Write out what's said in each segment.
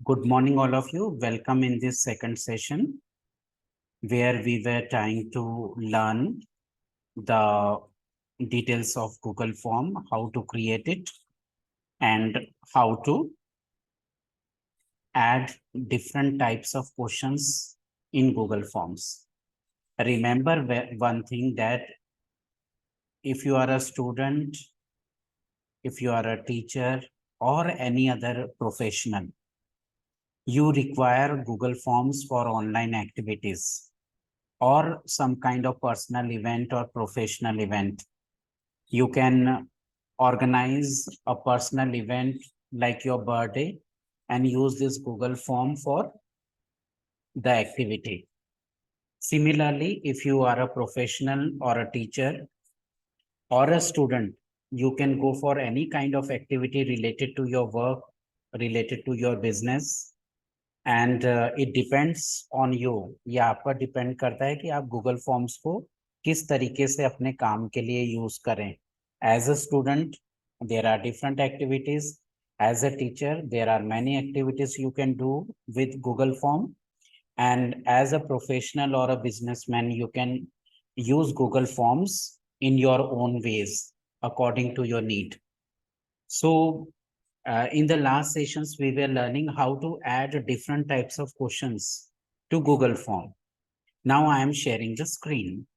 Good morning, all of you. Welcome in this second session where we were trying to learn the details of Google Form, how to create it, and how to add different types of questions in Google Forms. Remember one thing, that if you are a student, if you are a teacher, or any other professional, you require Google Forms for online activities or some kind of personal event or professional event. You can organize a personal event like your birthday and use this Google form for the activity. Similarly, if you are a professional or a teacher or a student, you can go for any kind of activity related to your work, related to your business, and it depends on you. ये आप पर depend करता है कि आप Google forms को किस तरीके से अपने काम के लिए यूज करें. As a student there are different activities. As a teacher there are many activities you can do with Google form. And as a professional or a businessman you can use Google Forms in your own ways according to your need. So in the last sessions, we were learning how to add different types of questions to Google Form. Now I am sharing the screen.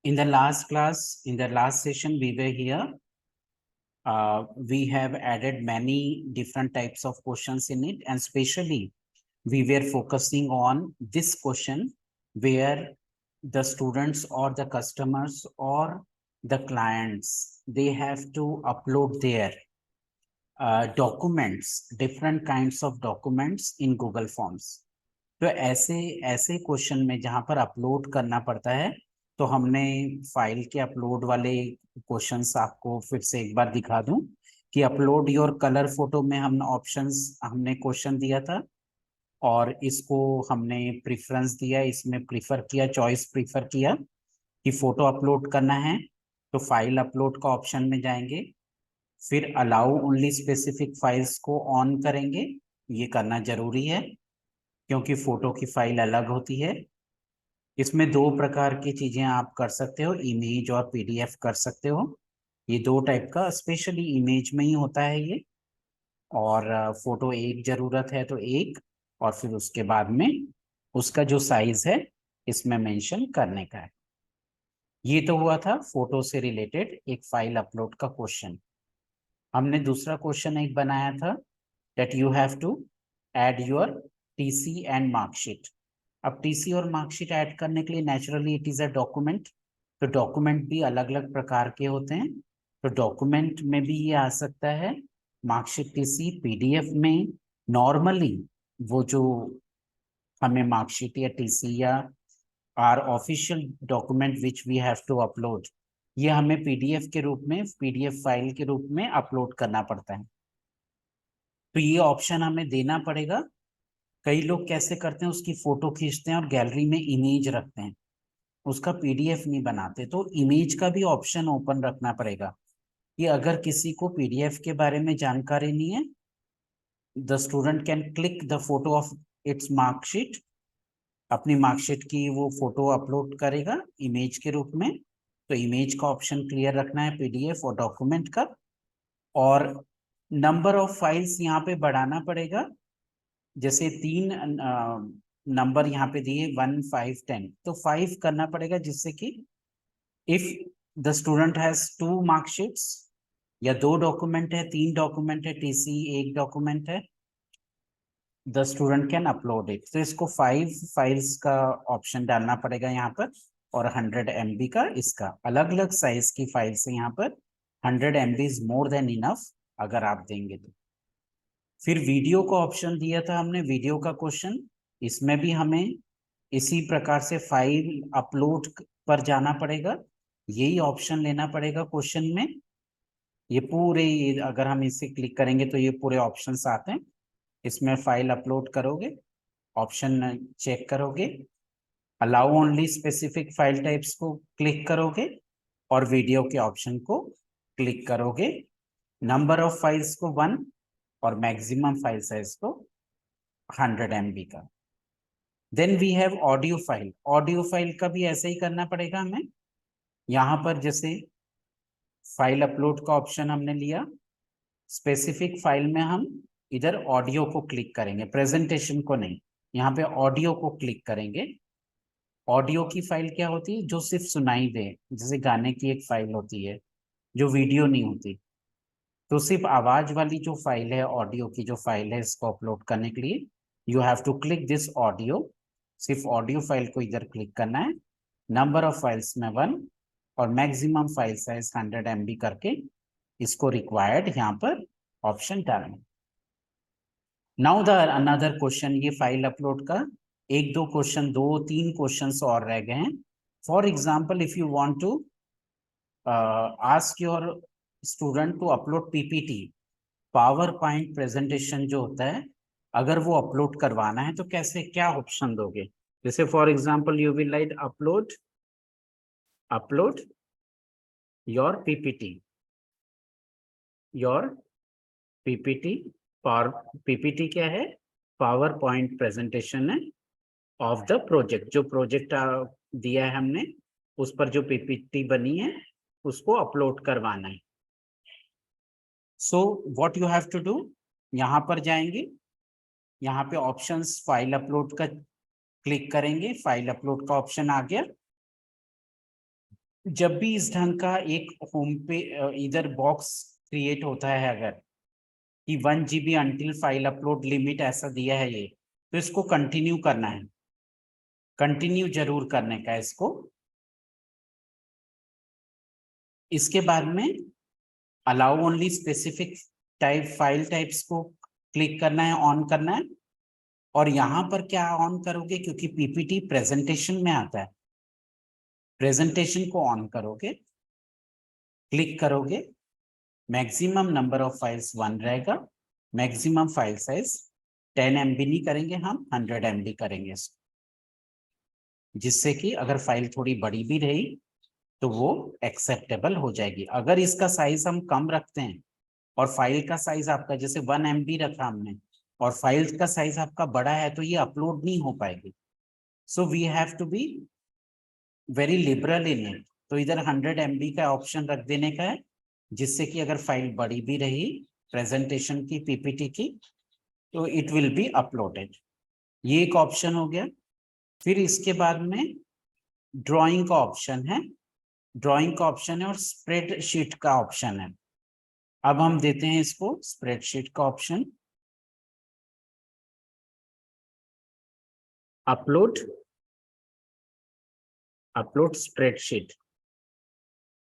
In the last class, in the last session, we were here. We have added many different types of questions in it, and especially we were focusing on this question where the students or the customers or the clients, they have to upload their documents, different kinds of documents in Google Forms. तो ऐसे ऐसे question में जहां पर upload करना पड़ता है, तो हमने फाइल के अपलोड वाले क्वेश्चंस आपको फिर से एक बार दिखा दूं कि अपलोड योर कलर फोटो में हमने क्वेश्चन दिया था, और इसको हमने प्रेफरेंस दिया, इसमें प्रीफर किया, चॉइस प्रीफर किया कि फोटो अपलोड करना है, तो फाइल अपलोड का ऑप्शन में जाएंगे, फिर अलाउ ओनली स्पेसिफिक फाइल्स को ऑन करेंगे. ये करना जरूरी है क्योंकि फोटो की फाइल अलग होती है. इसमें दो प्रकार की चीजें आप कर सकते हो, इमेज और पीडीएफ कर सकते हो. ये दो टाइप का, स्पेशली इमेज में ही होता है ये, और फोटो एक जरूरत है तो एक, और फिर उसके बाद में उसका जो साइज है इसमें मेंशन करने का है. ये तो हुआ था फोटो से रिलेटेड एक फाइल अपलोड का क्वेश्चन. हमने दूसरा क्वेश्चन एक बनाया था, that you have to add your TC and marksheet. अब टीसी और मार्कशीट ऐड करने के लिए naturally it is a document, तो डॉक्यूमेंट भी अलग अलग प्रकार के होते हैं. तो डॉक्यूमेंट में भी ये आ सकता है, मार्कशीट, टीसी. पीडीएफ में नॉर्मली वो जो हमें मार्कशीट या टीसी या are official document which we have to upload, ये हमें पीडीएफ के रूप में, पीडीएफ फाइल के रूप में अपलोड करना पड़ता है. तो ये ऑप्शन हमें देना पड़ेगा. कई लोग कैसे करते हैं, उसकी फोटो खींचते हैं और गैलरी में इमेज रखते हैं, उसका पीडीएफ नहीं बनाते. तो इमेज का भी ऑप्शन ओपन रखना पड़ेगा कि अगर किसी को पीडीएफ के बारे में जानकारी नहीं है, the student can click the photo of its marksheet, अपनी मार्कशीट की वो फोटो अपलोड करेगा इमेज के रूप में. तो इमेज का ऑप्शन क्लियर रखना है, पीडीएफ और डॉक्यूमेंट का. और नंबर ऑफ फाइल्स यहाँ पे बढ़ाना पड़ेगा. जैसे 3 नंबर यहाँ पे दिए 1, 5, 10, तो 5 करना पड़ेगा, जिससे कि if the student has 2 marksheets, या 2 डॉक्यूमेंट है, 3 डॉक्यूमेंट है, टीसी 1 डॉक्यूमेंट है, the student can upload it. तो इसको 5 फाइल्स का ऑप्शन डालना पड़ेगा यहाँ पर, और 100 MB का, इसका अलग अलग साइज की फाइल्स है यहाँ पर. 100 MB is more than enough अगर आप देंगे तो. फिर वीडियो का ऑप्शन दिया था हमने, वीडियो का क्वेश्चन. इसमें भी हमें इसी प्रकार से फाइल अपलोड पर जाना पड़ेगा, यही ऑप्शन लेना पड़ेगा क्वेश्चन में. ये पूरे, अगर हम इसे क्लिक करेंगे तो ये पूरे ऑप्शंस आते हैं. इसमें फाइल अपलोड करोगे, ऑप्शन चेक करोगे, allow only specific file types को क्लिक करोगे और वीडियो के ऑप्शन को क्लिक करोगे। नंबर ऑफ फाइल्स को 1 और मैक्सिमम फाइल साइज को 100 MB का। Then we have audio file. Audio file का भी ऐसे ही करना पड़ेगा हमें। यहाँ पर जैसे फाइल अपलोड का ऑप्शन हमने लिया, स्पेसिफिक फाइल में हम इधर ऑडियो को क्लिक करेंगे, प्रेजेंटेशन को नहीं, यहाँ पे ऑडियो को क्लिक करेंगे। ऑडियो की फाइल क्या होती है? जो सिर्फ सुनाई दे, जैसे गाने की एक फाइल होती है जो वीडियो नहीं होती, तो सिर्फ आवाज वाली जो फाइल है, ऑडियो की जो फाइल है, इसको अपलोड करने के लिए you have to click this audio. सिर्फ ऑडियो फाइल को इधर क्लिक करना है, नंबर ऑफ फाइल्स में 1 और मैक्सिमम फाइल साइज 100 MB करके इसको रिक्वायर्ड यहाँ पर ऑप्शन डालना। नाउ द अनदर क्वेश्चन, ये फाइल अपलोड का एक दो क्वेश्चन, 2-3 क्वेश्चंस और रह गए हैं। For example, if you want to ask your student to upload PPT, PowerPoint presentation जो होता है, अगर वो अपलोड करवाना है तो कैसे, क्या ऑप्शन दोगे? जैसे for example you will like upload your PPT, power PPT क्या है? पावर पॉइंट प्रेजेंटेशन है ऑफ द प्रोजेक्ट। जो प्रोजेक्ट दिया है हमने, उस पर जो पीपीटी बनी है उसको अपलोड करवाना है। So what you have to do, यहाँ पर जाएंगे, यहाँ पे ऑप्शंस फाइल अपलोड का क्लिक करेंगे, फाइल अपलोड का ऑप्शन आ गया। जब भी इस ढंग का एक होम पे इधर बॉक्स क्रिएट होता है, अगर कि 1 GB until file upload limit ऐसा दिया है ये, तो इसको कंटिन्यू करना है, कंटिन्यू जरूर करने का इसको। इसके बाद में allow only specific type file types को क्लिक करना है, ऑन करना है। और यहाँ पर क्या ऑन करोगे, क्योंकि पीपीटी प्रेजेंटेशन में आता है, प्रेजेंटेशन को ऑन करोगे, क्लिक करोगे, मैक्सिमम नंबर ऑफ फाइल्स 1 रहेगा, मैक्सिमम फाइल साइज 10 MB नहीं करेंगे हम, 100 MB करेंगे इसको, जिससे कि अगर फाइल थोड़ी बड़ी भी रही तो वो एक्सेप्टेबल हो जाएगी। अगर इसका साइज हम कम रखते हैं और फाइल का साइज आपका जैसे 1 MB रखा हमने और फाइल का साइज आपका बड़ा है, तो ये अपलोड नहीं हो पाएगी। So we have to be very liberal in it. तो इधर 100 MB का ऑप्शन रख देने का है, जिससे कि अगर फाइल बड़ी भी रही प्रेजेंटेशन की, पीपीटी की, तो इट विल बी अपलोडेड। ये एक ऑप्शन हो गया। फिर इसके बाद में ड्राइंग का ऑप्शन है, ड्राइंग का ऑप्शन है और स्प्रेडशीट का ऑप्शन है। अब हम देते हैं इसको स्प्रेडशीट का ऑप्शन, अपलोड स्प्रेडशीट,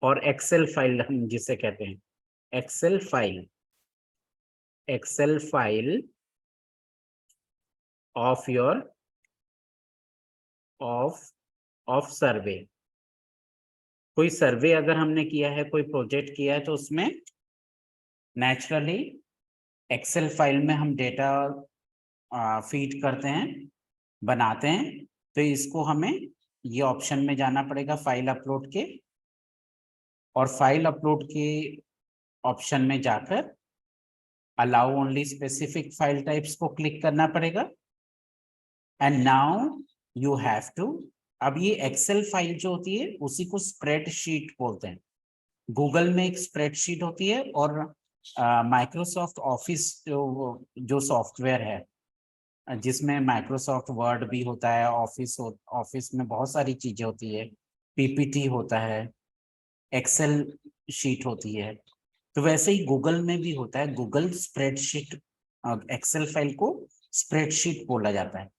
और एक्सेल फाइल हम जिसे कहते हैं, Excel file of your of survey. कोई सर्वे अगर हमने किया है, कोई प्रोजेक्ट किया है, तो उसमें नेचुरली एक्सेल फाइल में हम डेटा फीड करते हैं, बनाते हैं। तो इसको हमें ये ऑप्शन में जाना पड़ेगा फाइल अपलोड के, और फाइल अपलोड के ऑप्शन में जाकर allow only specific file types को क्लिक करना पड़ेगा। And now you have to, अब ये एक्सेल फाइल जो होती है उसी को स्प्रेडशीट बोलते हैं। गूगल में एक स्प्रेडशीट होती है, और माइक्रोसॉफ्ट ऑफिस जो सॉफ्टवेयर है, जिसमें माइक्रोसॉफ्ट वर्ड भी होता है, ऑफिस में बहुत सारी चीजें होती है, पीपीटी होता है, एक्सेल शीट होती है, तो वैसे ही गूगल में भी होता है। गूगल स्प्रेडशीट, एक्सेल फाइल को स्प्रेडशीट बोला जाता है।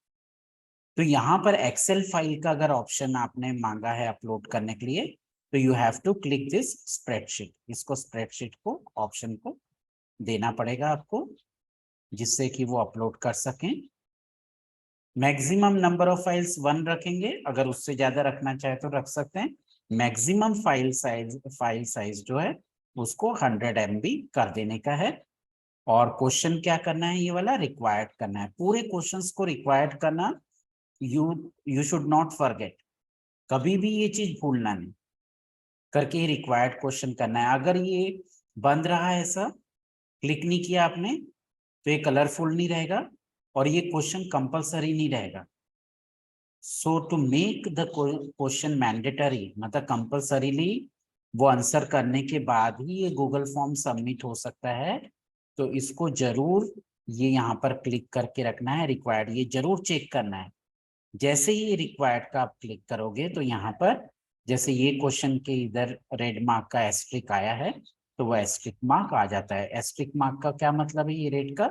तो यहाँ पर एक्सेल फाइल का अगर ऑप्शन आपने मांगा है अपलोड करने के लिए, तो you have to click this spreadsheet. इसको स्प्रेडशीट को ऑप्शन को देना पड़ेगा आपको, जिससे कि वो अपलोड कर सकें। मैक्सिमम नंबर ऑफ फाइल्स 1 रखेंगे, अगर उससे ज्यादा रखना चाहे तो रख सकते हैं। मैक्सिमम फाइल साइज जो है उसको 100 MB कर देने का है। और क्वेश्चन क्या करना है, ये वाला रिक्वायर्ड करना है, पूरे क्वेश्चंस को रिक्वायर्ड करना। यू शुड नॉट फॉरगेट, कभी भी ये चीज भूलना नहीं, करके रिक्वायर्ड क्वेश्चन करना है। अगर ये बंद रहा है, ऐसा क्लिक नहीं किया आपने, तो ये कलरफुल नहीं रहेगा और ये क्वेश्चन कंपलसरी नहीं रहेगा। So to make the question mandatory, मतलब कंपलसरीली वो आंसर करने के बाद ही ये गूगल फॉर्म सबमिट हो सकता है। तो इसको जरूर ये यहाँ पर क्लिक करके रखना है, रिक्वायर्ड ये जरूर चेक करना है। जैसे ही रिक्वायर्ड का आप क्लिक करोगे तो यहाँ पर जैसे ये क्वेश्चन के इधर रेड मार्क का एस्ट्रिक आया है, तो वो एस्ट्रिक मार्क आ जाता है। एस्ट्रिक मार्क का क्या मतलब है, ये रेड का,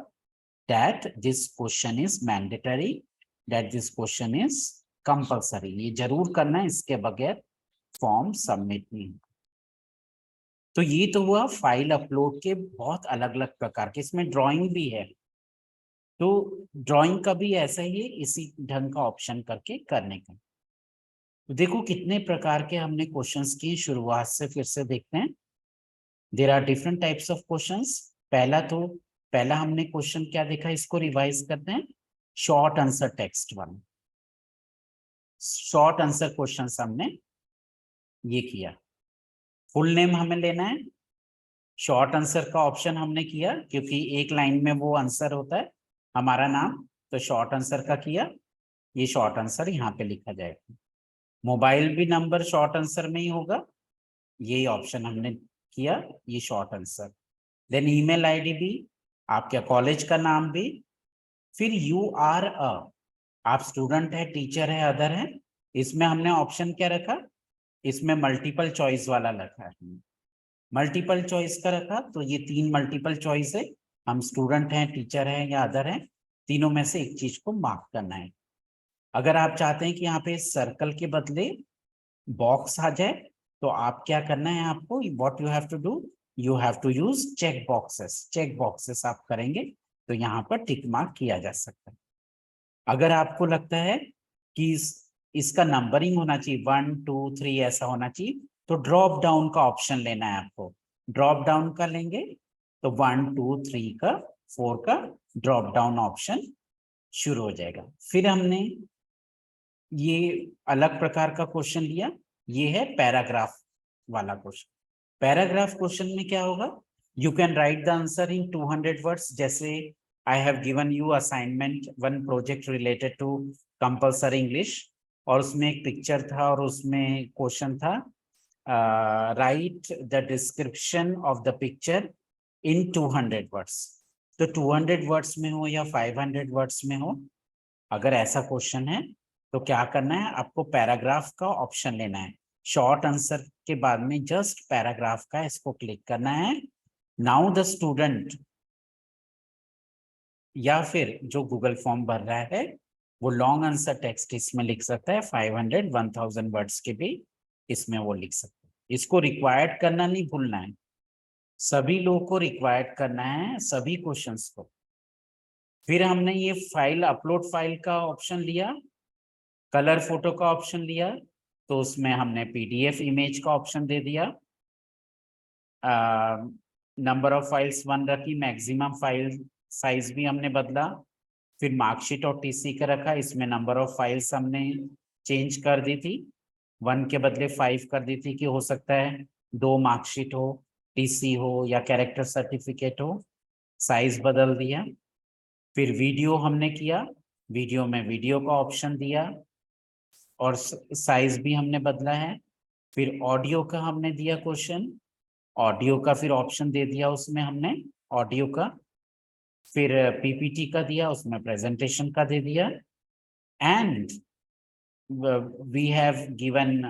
that this question is mandatory, that this question is compulsory, ये जरूर करना है, इसके बगैर फॉर्म सबमिट नहीं। तो ये तो हुआ फाइल अपलोड के बहुत अलग अलग प्रकार के, इसमें ड्राइंग भी है, तो ड्राइंग का भी ऐसा ही है, इसी ढंग का ऑप्शन करके करने का। तो देखो कितने प्रकार के हमने क्वेश्चंस किए, शुरुआत से फिर से देखते हैं। There are different types of questions. पहला हमने क्वेश्चन क्या देखा, इसको रिवाइज करते हैं, शॉर्ट आंसर टेक्स्ट वाला। शॉर्ट आंसर क्वेश्चन हमने ये किया, फुल नेम हमें लेना है, शॉर्ट आंसर का ऑप्शन हमने किया क्योंकि एक लाइन में वो आंसर होता है हमारा नाम, तो शॉर्ट आंसर का किया, ये शॉर्ट आंसर यहाँ पे लिखा जाएगा। मोबाइल भी नंबर शॉर्ट आंसर में ही होगा, यही ऑप्शन हमने किया, ये short answer. Then email ID भी, आपके कॉलेज का नाम भी, फिर यू आर अ, आप स्टूडेंट है, टीचर है, अदर है, इसमें हमने ऑप्शन क्या रखा, इसमें मल्टीपल चॉइस वाला रखा है, मल्टीपल चॉइस का रखा, तो ये 3 मल्टीपल चॉइस है, हम स्टूडेंट हैं, टीचर हैं या अदर हैं, तीनों में से एक चीज को मार्क करना है। अगर आप चाहते हैं कि यहाँ पे सर्कल के बदले बॉक्स आ जाए, तो आप क्या करना है, आपको what you have to do, you have to use check boxes, check boxes आप करेंगे तो यहाँ पर टिक मार्क किया जा सकता है। अगर आपको लगता है कि इसका नंबरिंग होना चाहिए 1 2 3 ऐसा होना चाहिए, तो ड्रॉप डाउन का ऑप्शन लेना है आपको, ड्रॉप डाउन का लेंगे तो 1 2 3 का 4 का ड्रॉप डाउन ऑप्शन शुरू हो जाएगा। फिर हमने ये अलग प्रकार का क्वेश्चन लिया, ये है पैराग्राफ वाला क्वेश्चन। पैराग्राफ क्वेश्चन में क्या होगा, you can write the answer in 200 words. जैसे I have given you assignment, one project related to compulsory English, और उसमें एक पिक्चर था और उसमें क्वेश्चन था, write the description of the picture in 200 words. तो 200 वर्ड्स में हो या 500 वर्ड्स में हो, अगर ऐसा क्वेश्चन है तो क्या करना है, आपको पैराग्राफ का ऑप्शन लेना है, शॉर्ट आंसर के बाद में जस्ट पैराग्राफ का इसको क्लिक करना है। नाउ द स्टूडेंट, या फिर जो गूगल फॉर्म भर रहा है वो लॉन्ग आंसर टेक्स्ट इसमें लिख सकता है, 500 1000 वर्ड्स के भी इसमें वो लिख सकता है। इसको रिक्वायर्ड करना नहीं भूलना है, सभी लोगों को रिक्वायर्ड करना है, सभी क्वेश्चंस को। फिर हमने ये फाइल अपलोड फाइल का ऑप्शन लिया, कलर फोटो का ऑप्शन लिया, तो उसमें हमने पीडीएफ इमेज का ऑप्शन दे दिया, नंबर ऑफ फाइल्स 1 रखी, मैक्सिमम फाइल साइज भी हमने बदला, फिर मार्कशीट और टीसी का रखा, इसमें नंबर ऑफ फाइल्स हमने चेंज कर दी थी, 1 के बदले 5 कर दी थी कि हो सकता है 2 मार्कशीट हो, टीसी हो या कैरेक्टर सर्टिफिकेट हो, साइज बदल दिया। फिर वीडियो हमने किया, वीडियो में वीडियो का ऑप्शन दिया और साइज भी हमने बदला है। फिर ऑडियो का हमने दिया क्वेश्चन, ऑडियो का फिर ऑप्शन दे दिया उसमें हमने ऑडियो का, फिर पीपीटी का दिया, उसमें प्रेजेंटेशन का दे दिया, and we have given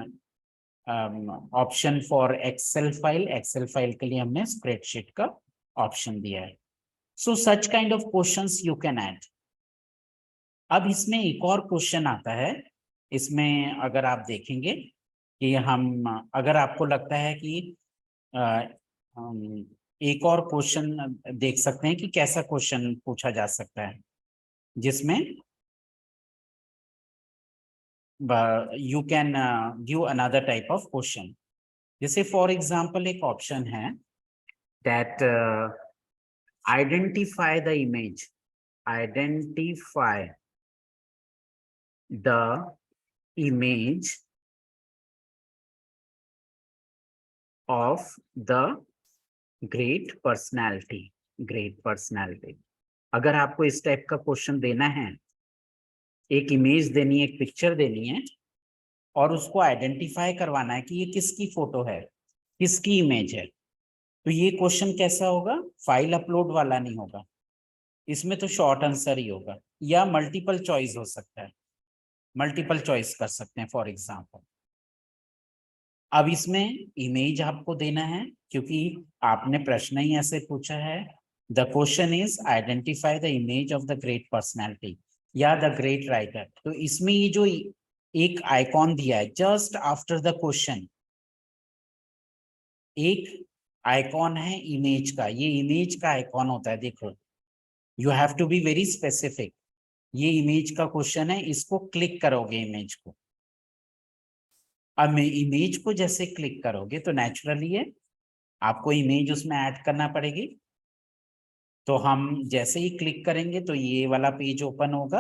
option for excel file, excel file के लिए हमने स्प्रेडशीट का ऑप्शन दिया है। So such kind of questions you can add. अब इसमें एक और क्वेश्चन आता है, इसमें अगर आप देखेंगे कि हम, अगर आपको लगता है कि एक और क्वेश्चन देख सकते हैं कि कैसा क्वेश्चन पूछा जा सकता है, जिसमें you can give another type of question. जैसे फॉर एग्जांपल एक ऑप्शन है that identify the image, identify the image of the great personality, great personality. अगर आपको इस टाइप का क्वेश्चन देना है, एक इमेज देनी है, एक पिक्चर देनी है, और उसको आइडेंटिफाई करवाना है कि ये किसकी फोटो है, किसकी इमेज है, तो ये क्वेश्चन कैसा होगा? फाइल अपलोड वाला नहीं होगा, इसमें तो शॉर्ट आंसर ही होगा, या मल्टीपल चॉइस हो सकता है, मल्टीपल चॉइस कर सकते हैं फॉर एग्जांपल। अब इसमें इमेज आपको देना है, क्योंकि आपने प्रश्न ही ऐसे पूछा है। The question is identify the image of the great personality या द ग्रेट राइटर। तो इसमें ये जो एक आइकॉन दिया है जस्ट आफ्टर द क्वेश्चन, एक आइकॉन है इमेज का, ये इमेज का आइकॉन होता है, देखो, you have to be very specific. ये इमेज का क्वेश्चन है, इसको क्लिक करोगे इमेज को। अब इमेज को जैसे क्लिक करोगे तो नेचुरली है आपको इमेज उसमें ऐड करना पड़ेगी। तो हम जैसे ही क्लिक करेंगे तो ये वाला पेज ओपन होगा,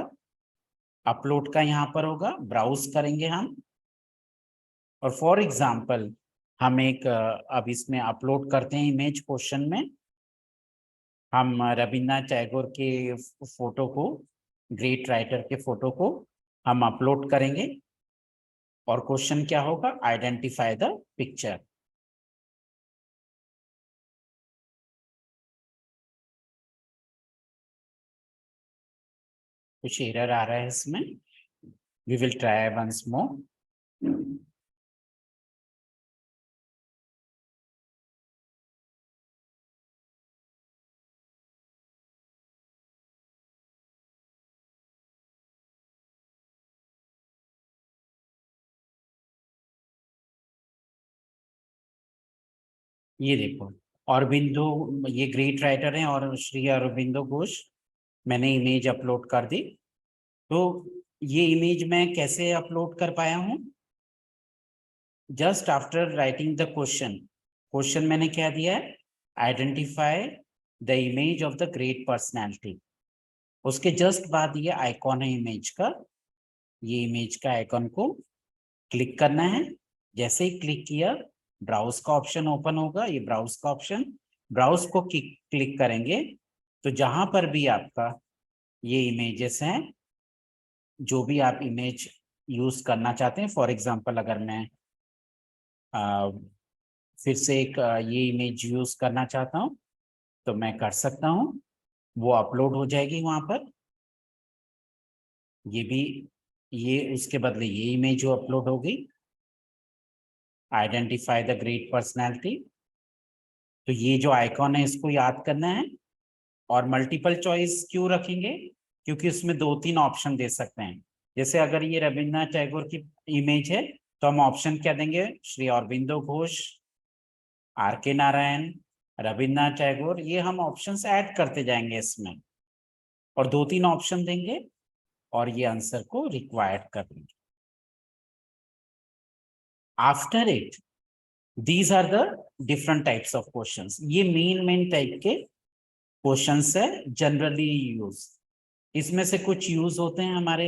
अपलोड का यहाँ पर होगा, ब्राउज करेंगे हम, और फॉर एग्जांपल हम एक अब इसमें अपलोड करते हैं इमेज क्वेश्चन में। हम रविन्द्रनाथ टैगोर के फोटो को, ग्रेट राइटर के फोटो को हम अपलोड करेंगे, और क्वेश्चन क्या होगा? Identify the picture. कुछ एरर आ रहा है इसमें, we will try once more. ये देखो, औरबिंदो, ये ग्रेट राइटर हैं और श्री अरबिंदो घोष, मैंने इमेज अपलोड कर दी। तो ये इमेज मैं कैसे अपलोड कर पाया हूँ? Just after writing the question, question मैंने क्या दिया है? Identify the image of the great personality. उसके जस्ट बाद ये आइकॉन है इमेज का, ये इमेज का आइकॉन को क्लिक करना है। जैसे ही क्लिक किया, ब्राउज का ऑप्शन ओपन होगा, ये ब्राउज का ऑप्शन, ब्राउज को क्लिक करेंगे तो जहां पर भी आपका ये इमेजेस हैं, जो भी आप इमेज यूज करना चाहते हैं, फॉर एग्जांपल अगर मैं फिर से एक ये इमेज यूज करना चाहता हूं तो मैं कर सकता हूं, वो अपलोड हो जाएगी वहां पर। ये भी, ये उसके बदले ये इमेज जो अपलोड होगी, आइडेंटिफाई द ग्रेट पर्सनैलिटी। तो ये जो आइकॉन है इसको याद करना है। और मल्टीपल चॉइस क्यों रखेंगे? क्योंकि उसमें 2-3 ऑप्शन दे सकते हैं। जैसे अगर ये रविन्द्रनाथ टैगोर की इमेज है तो हम ऑप्शन क्या देंगे? श्री अरबिंदो घोष, आर के नारायण, रविन्द्रनाथ टैगोर, ये हम ऑप्शंस ऐड करते जाएंगे इसमें, और 2-3 ऑप्शन देंगे और ये आंसर को रिक्वायर्ड कर देंगे। After it, these are the different types of questions. ये मेन टाइप के क्वेश्चंस है जनरली यूज। इसमें से कुछ यूज होते हैं हमारे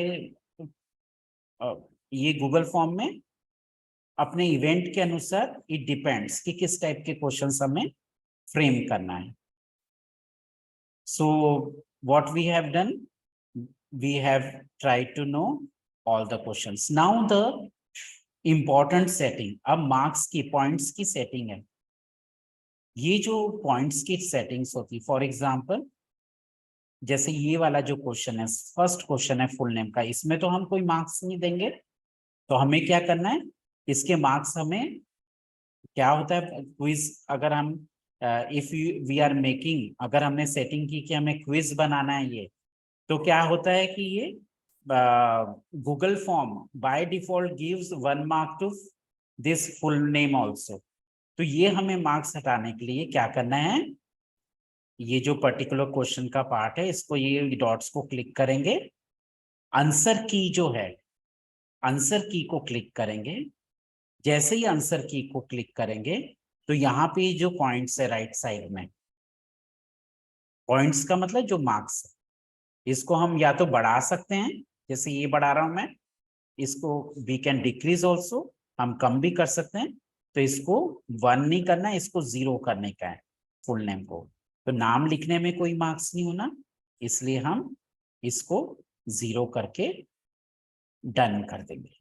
ये गूगल फॉर्म में अपने इवेंट के अनुसार, इट डिपेंड्स कि किस टाइप के क्वेश्चंस हमें फ्रेम करना है। So what we have done, we have tried to know all the questions. Now the important setting, अब मार्क्स की, पॉइंट्स की सेटिंग है। ये जो पॉइंट्स की सेटिंग्स होती, फॉर एग्जांपल जैसे ये वाला जो क्वेश्चन है, फर्स्ट क्वेश्चन है फुल नेम का, इसमें तो हम कोई मार्क्स नहीं देंगे। तो हमें क्या करना है? इसके मार्क्स हमें, क्या होता है क्विज, अगर हम इफ वी आर मेकिंग, अगर हमने सेटिंग की कि हमें क्विज बनाना है ये, तो क्या होता है कि ये Google form by default gives 1 mark to this full name also. तो ये हमें मार्क्स हटाने के लिए क्या करना है? ये जो पर्टिकुलर क्वेश्चन का पार्ट है, इसको ये डॉट्स को क्लिक करेंगे, आंसर की जो है, आंसर की को क्लिक करेंगे। जैसे ही आंसर की को क्लिक करेंगे तो यहाँ पे जो पॉइंट्स है राइट साइड में, पॉइंट्स का मतलब जो मार्क्स है, इसको हम या तो बढ़ा सकते हैं, जैसे ये बढ़ा रहा हूं मैं, इसको वी कैन डिक्रीज ऑल्सो, हम कम भी कर सकते हैं। तो इसको 1 नहीं करना है, इसको 0 करने का है फुल नेम को। तो नाम लिखने में कोई मार्क्स नहीं होना, इसलिए हम इसको 0 करके डन कर देंगे।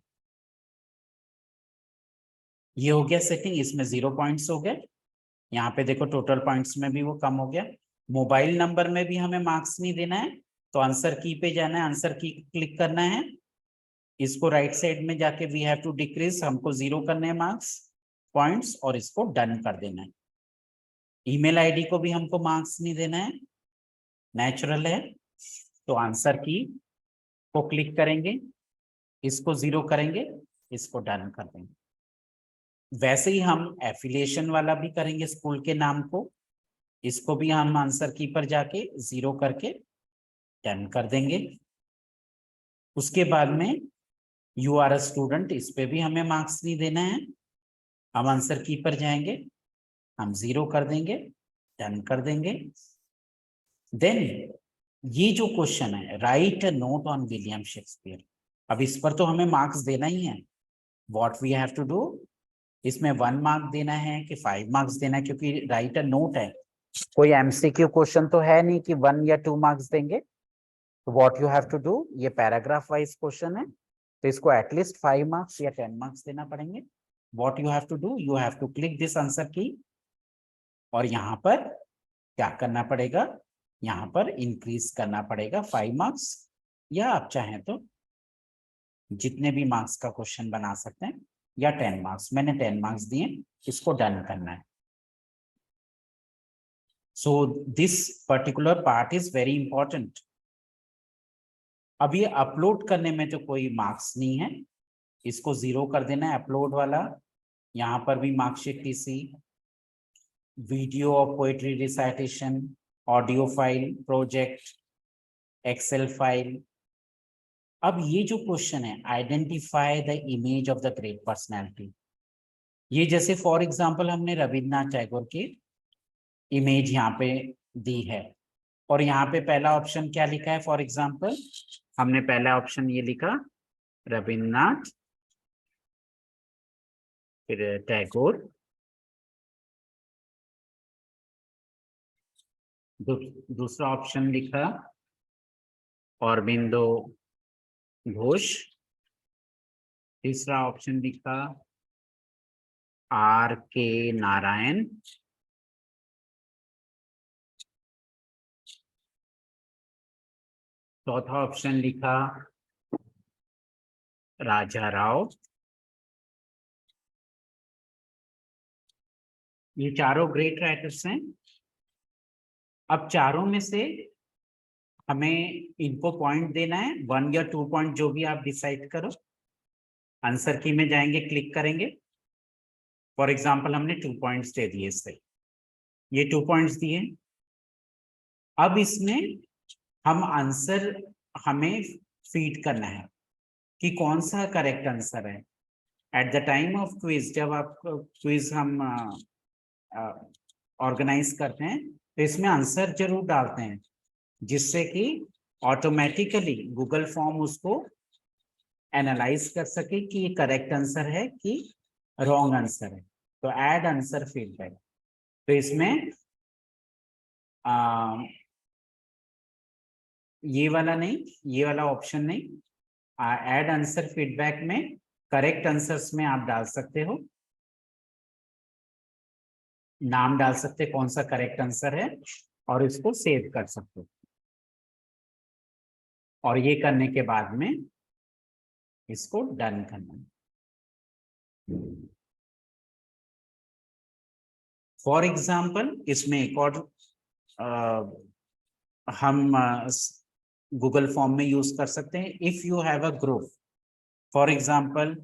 ये हो गया सेटिंग, इसमें 0 पॉइंट्स हो गए। यहाँ पे देखो टोटल पॉइंट्स में भी वो कम हो गया। मोबाइल नंबर में भी हमें मार्क्स नहीं देना है, तो आंसर की पे जाना है, आंसर की क्लिक करना है, इसको राइट साइड में जाके वी हैव टू डिक्रीज, हमको 0 करने हैं मार्क्स पॉइंट्स, और इसको डन कर देना है। ईमेल आईडी को भी हमको मार्क्स नहीं देना है, नेचुरल है, तो आंसर की को क्लिक करेंगे, इसको 0 करेंगे, इसको डन कर देंगे। वैसे ही हम एफिलिएशन वाला भी करेंगे, स्कूल के नाम को, इसको भी हम आंसर की पर जाके 0 करके डन कर देंगे। उसके बाद में यू आर अ स्टूडेंट, इस पे भी हमें मार्क्स नहीं देना है, हम आंसर की पर जाएंगे, हम 0 कर देंगे, डन कर देंगे। देन ये जो क्वेश्चन है, write a note on William Shakespeare, अब इस पर तो हमें मार्क्स देना ही है। What we have to do, इसमें 1 मार्क देना है कि 5 मार्क्स देना है, क्योंकि राइट अ नोट है, कोई एमसीक्यू क्वेश्चन तो है नहीं कि 1 या 2 मार्क्स देंगे। तो what you have to do, ये पैराग्राफ वाइज क्वेश्चन है, तो इसको एटलीस्ट 5 मार्क्स या 10 मार्क्स देना पड़ेंगे। What you have to do, you have to click this answer की, और यहाँ पर क्या करना पड़ेगा, यहाँ पर इंक्रीज करना पड़ेगा 5 मार्क्स, या आप चाहें तो जितने भी मार्क्स का क्वेश्चन बना सकते हैं, या 10 मार्क्स, मैंने 10 मार्क्स दिए, इसको डन करना है। So this particular part is very important. अब ये अपलोड करने में तो कोई मार्क्स नहीं है, इसको 0 कर देना है, अपलोड वाला। यहाँ पर भी मार्कशीट टीसी, वीडियो और poetry recitation, audio file, project, Excel file. अब ये जो क्वेश्चन है, identify the image of the great personality, ये जैसे फॉर एग्जाम्पल हमने रविन्द्रनाथ टैगोर की इमेज यहाँ पे दी है, और यहाँ पे पहला ऑप्शन क्या लिखा है, फॉर एग्जाम्पल हमने पहला ऑप्शन ये लिखा रविन्द्रनाथ, फिर टैगोर, दूसरा ऑप्शन लिखा अरबिंदो घोष, तीसरा ऑप्शन लिखा आर के नारायण, चौथा ऑप्शन लिखा राजा राव। ये चारों ग्रेट राइटर्स हैं। अब चारों में से हमें इनको पॉइंट देना है, 1 या 2 पॉइंट, जो भी आप डिसाइड करो। आंसर की में जाएंगे, क्लिक करेंगे, फॉर एग्जाम्पल हमने 2 पॉइंट्स दे दिए इससे, ये 2 पॉइंट्स दिए। अब इसमें हम आंसर हमें फीड करना है कि कौन सा करेक्ट आंसर है। At the time of quiz, जब आप क्विज हम ऑर्गेनाइज करते हैं, तो इसमें आंसर जरूर डालते हैं, जिससे कि ऑटोमेटिकली गूगल फॉर्म उसको एनालाइज कर सके कि ये करेक्ट आंसर है कि रॉन्ग आंसर है। तो ऐड आंसर फीडबैक, तो इसमें ये वाला नहीं, ये वाला ऑप्शन नहीं, ऐड आंसर फीडबैक में करेक्ट आंसर्स में आप डाल सकते हो, नाम डाल सकते कौन सा करेक्ट आंसर है, और इसको सेव कर सकते हो। और ये करने के बाद में इसको डन करना है। फॉर एग्जाम्पल इसमें एक और हम गूगल फॉर्म में यूज कर सकते हैं। If you have a group, for example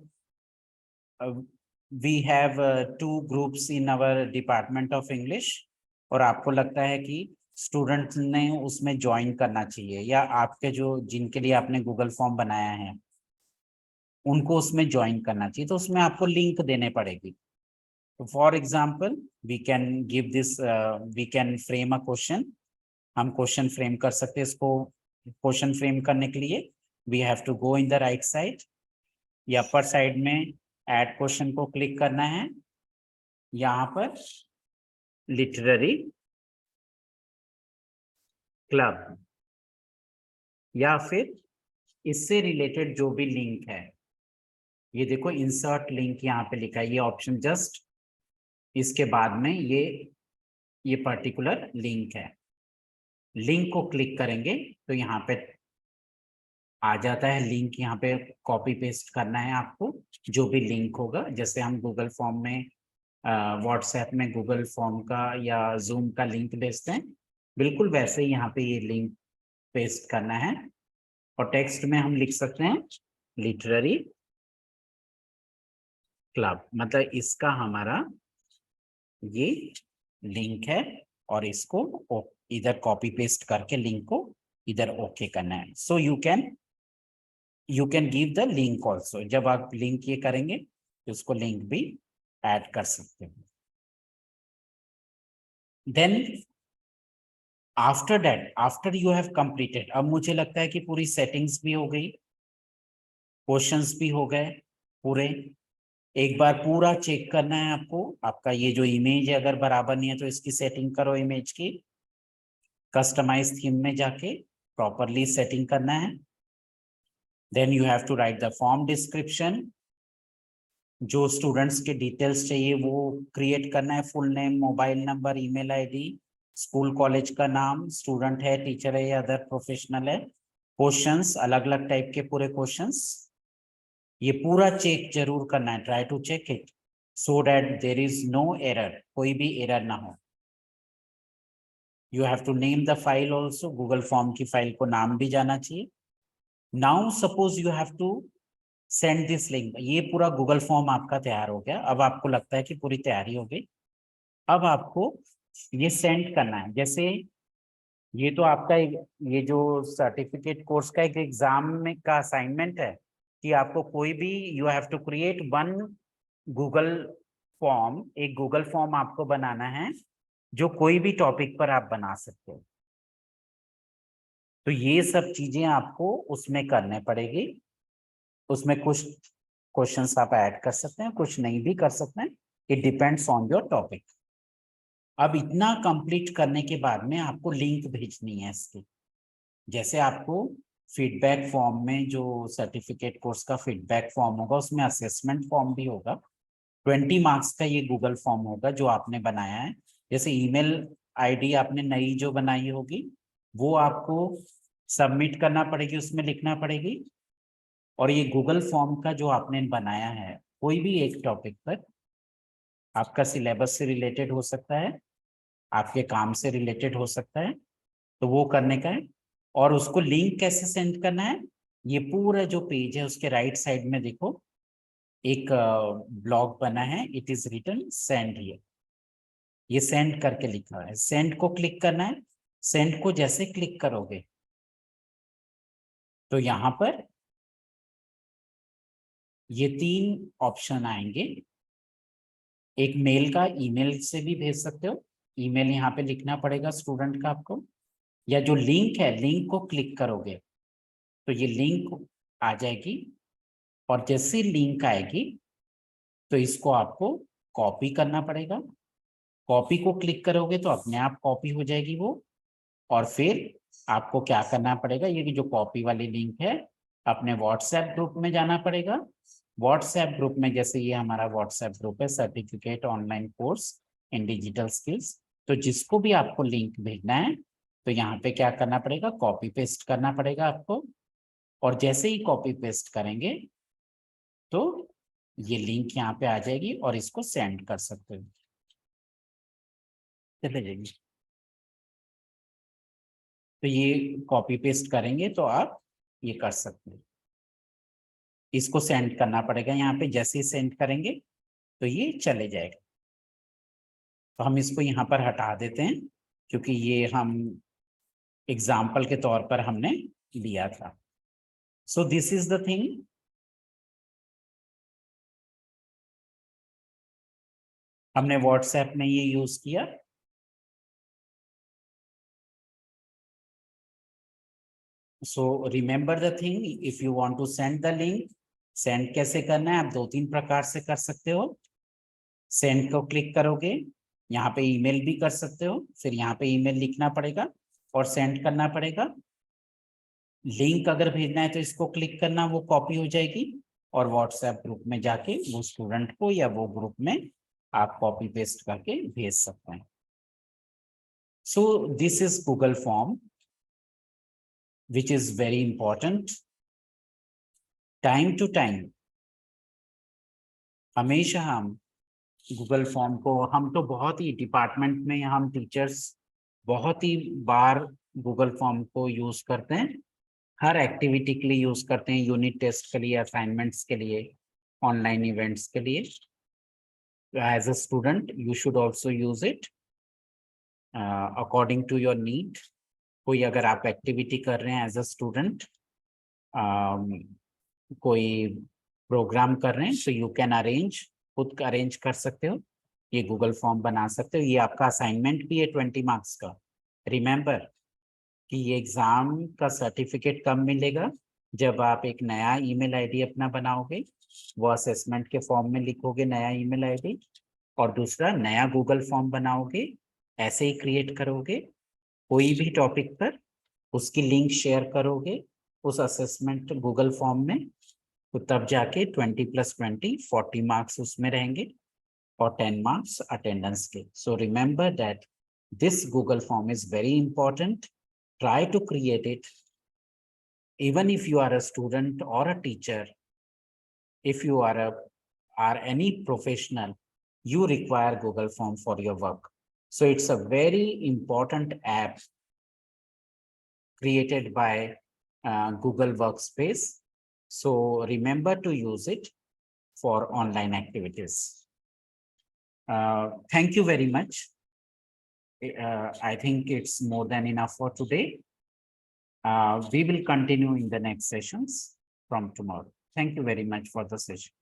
we have 2 groups in our department of English, और आपको लगता है कि स्टूडेंट ने उसमें ज्वाइन करना चाहिए, या आपके जो जिनके लिए आपने गूगल फॉर्म बनाया है उनको उसमें ज्वाइन करना चाहिए, तो उसमें आपको लिंक देने पड़ेगी। तो for example we can give this, we can frame a question, हम क्वेश्चन फ्रेम कर सकते हैं। इसको क्वेश्चन फ्रेम करने के लिए we have to go in the right side, या अपर साइड में ऐड क्वेश्चन को क्लिक करना है। यहाँ पर लिटरेरी क्लब या फिर इससे रिलेटेड जो भी लिंक है, ये देखो इंसर्ट लिंक यहाँ पे लिखा है, ये ऑप्शन जस्ट इसके बाद में ये पर्टिकुलर लिंक है। लिंक को क्लिक करेंगे तो यहाँ पे आ जाता है लिंक। यहाँ पे कॉपी पेस्ट करना है आपको जो भी लिंक होगा, जैसे हम गूगल फॉर्म में व्हाट्सएप में गूगल फॉर्म का या जूम का लिंक भेजते हैं, बिल्कुल वैसे ही यहाँ पे ये लिंक पेस्ट करना है। और टेक्स्ट में हम लिख सकते हैं लिटरेरी क्लब, मतलब इसका हमारा ये लिंक है, और इसको इधर कॉपी पेस्ट करके लिंक को इधर ओके करना है। So you can give the link also. जब आप लिंक ये करेंगे तो उसको लिंक भी ऐड कर सकते हैं। Then after that, after you have completed, अब मुझे लगता है कि पूरी सेटिंग्स भी हो गई, क्वेश्चंस भी हो गए पूरे। एक बार पूरा चेक करना है आपको, आपका ये जो इमेज है अगर बराबर नहीं है तो इसकी सेटिंग करो इमेज की। कस्टमाइज थीम में जाके प्रॉपरली सेटिंग करना है। Then you have to write the form description, जो स्टूडेंट्स के डिटेल्स चाहिए वो क्रिएट करना है, full name, mobile number, email ID, school college का नाम, स्टूडेंट है, टीचर है या अदर प्रोफेशनल है। क्वेश्चंस अलग अलग टाइप के पूरे क्वेश्चंस, ये पूरा चेक जरूर करना है, try to check it so that there is no error, कोई भी एरर ना हो। You have to name the file also, Google form की फाइल को नाम भी जाना चाहिए। Now suppose you have to send this link, ये पूरा गूगल फॉर्म आपका तैयार हो गया। अब आपको लगता है कि पूरी तैयारी हो गई, अब आपको ये सेंड करना है। जैसे ये तो आपका ये जो सर्टिफिकेट कोर्स का एक एग्जाम में का असाइनमेंट है कि आपको कोई भी you have to create one Google form, एक गूगल फॉर्म आपको बनाना है जो कोई भी टॉपिक पर आप बना सकते हो। तो ये सब चीजें आपको उसमें करने पड़ेगी। उसमें कुछ क्वेश्चंस आप ऐड कर सकते हैं, कुछ नहीं भी कर सकते हैं, it depends on your topic. अब इतना कंप्लीट करने के बाद में आपको लिंक भेजनी है इसकी। जैसे आपको फीडबैक फॉर्म में जो सर्टिफिकेट कोर्स का फीडबैक फॉर्म होगा उसमें असेसमेंट फॉर्म भी होगा। 20 मार्क्स का ये गूगल फॉर्म होगा जो आपने बनाया है। जैसे ईमेल आईडी आपने नई जो बनाई होगी वो आपको सबमिट करना पड़ेगी, उसमें लिखना पड़ेगी। और ये गूगल फॉर्म का जो आपने बनाया है कोई भी एक टॉपिक पर, आपका सिलेबस से रिलेटेड हो सकता है, आपके काम से रिलेटेड हो सकता है, तो वो करने का है। और उसको लिंक कैसे सेंड करना है, ये पूरा जो पेज है उसके राइट साइड में देखो एक ब्लॉग बना है, it is written send here, ये सेंड करके लिखा है। सेंड को क्लिक करना है। सेंड को जैसे क्लिक करोगे तो यहाँ पर ये 3 ऑप्शन आएंगे। एक मेल का, ईमेल से भी भेज सकते हो, ईमेल यहाँ पे लिखना पड़ेगा स्टूडेंट का आपको, या जो लिंक है लिंक को क्लिक करोगे तो ये लिंक आ जाएगी। और जैसे लिंक आएगी तो इसको आपको कॉपी करना पड़ेगा। कॉपी को क्लिक करोगे तो अपने आप कॉपी हो जाएगी वो। और फिर आपको क्या करना पड़ेगा, ये जो कॉपी वाली लिंक है अपने व्हाट्सएप ग्रुप में जाना पड़ेगा। व्हाट्सएप ग्रुप में, जैसे ये हमारा व्हाट्सएप ग्रुप है certificate online course in digital skills, तो जिसको भी आपको लिंक भेजना है तो यहाँ पे क्या करना पड़ेगा, कॉपी पेस्ट करना पड़ेगा आपको। और जैसे ही कॉपी पेस्ट करेंगे तो ये लिंक यहाँ पे आ जाएगी और इसको सेंड कर सकते हो, चले जाएंगे। तो ये कॉपी पेस्ट करेंगे तो आप ये कर सकते हो। इसको सेंड करना पड़ेगा यहाँ पे, जैसे ही सेंड करेंगे तो ये चले जाएगा। तो हम इसको यहाँ पर हटा देते हैं क्योंकि ये हम एग्जाम्पल के तौर पर हमने लिया था। सो दिस इज द थिंग। हमने व्हाट्सएप में ये यूज किया। So remember the thing, if you want to send the link, send कैसे करना है आप 2-3 प्रकार से कर सकते हो। सेंड को क्लिक करोगे, यहाँ पे ईमेल भी कर सकते हो, फिर यहाँ पे ईमेल लिखना पड़ेगा और सेंड करना पड़ेगा। लिंक अगर भेजना है तो इसको क्लिक करना, वो कॉपी हो जाएगी और व्हाट्सएप ग्रुप में जाके वो स्टूडेंट को या वो ग्रुप में आप कॉपी पेस्ट करके भेज सकते हैं। So this is Google form which is very important. Time to time हमेशा हम गूगल फॉर्म को, हम तो बहुत ही डिपार्टमेंट में हम टीचर्स बहुत ही बार गूगल फॉर्म को यूज करते हैं, हर एक्टिविटी के लिए यूज करते हैं, यूनिट टेस्ट के लिए, असाइनमेंट्स के लिए, ऑनलाइन इवेंट्स के लिए। As a student you should also use it according to your need. कोई अगर आप एक्टिविटी कर रहे हैं एज अ स्टूडेंट, कोई प्रोग्राम कर रहे हैं, तो यू कैन अरेंज, खुद अरेंज कर सकते हो, ये गूगल फॉर्म बना सकते हो। ये आपका असाइनमेंट भी है 20 मार्क्स का। रिमेंबर कि ये एग्जाम का सर्टिफिकेट कब मिलेगा, जब आप एक नया ईमेल आईडी अपना बनाओगे, वो असेसमेंट के फॉर्म में लिखोगे नया ईमेल आईडी, और दूसरा नया गूगल फॉर्म बनाओगे, ऐसे ही क्रिएट करोगे कोई भी टॉपिक पर, उसकी लिंक शेयर करोगे उस असेसमेंट गूगल फॉर्म में, तो तब जाके 20+20 40 मार्क्स उसमें रहेंगे और 10 मार्क्स अटेंडेंस के। So remember that this Google form is very important. Try to create it even if you are a student or a teacher. If you are any professional, you require Google Form for your work. So it's a very important app created by Google Workspace. So remember to use it for online activities. Thank you very much. I think it's more than enough for today. We will continue in the next sessions from tomorrow. Thank you very much for the session.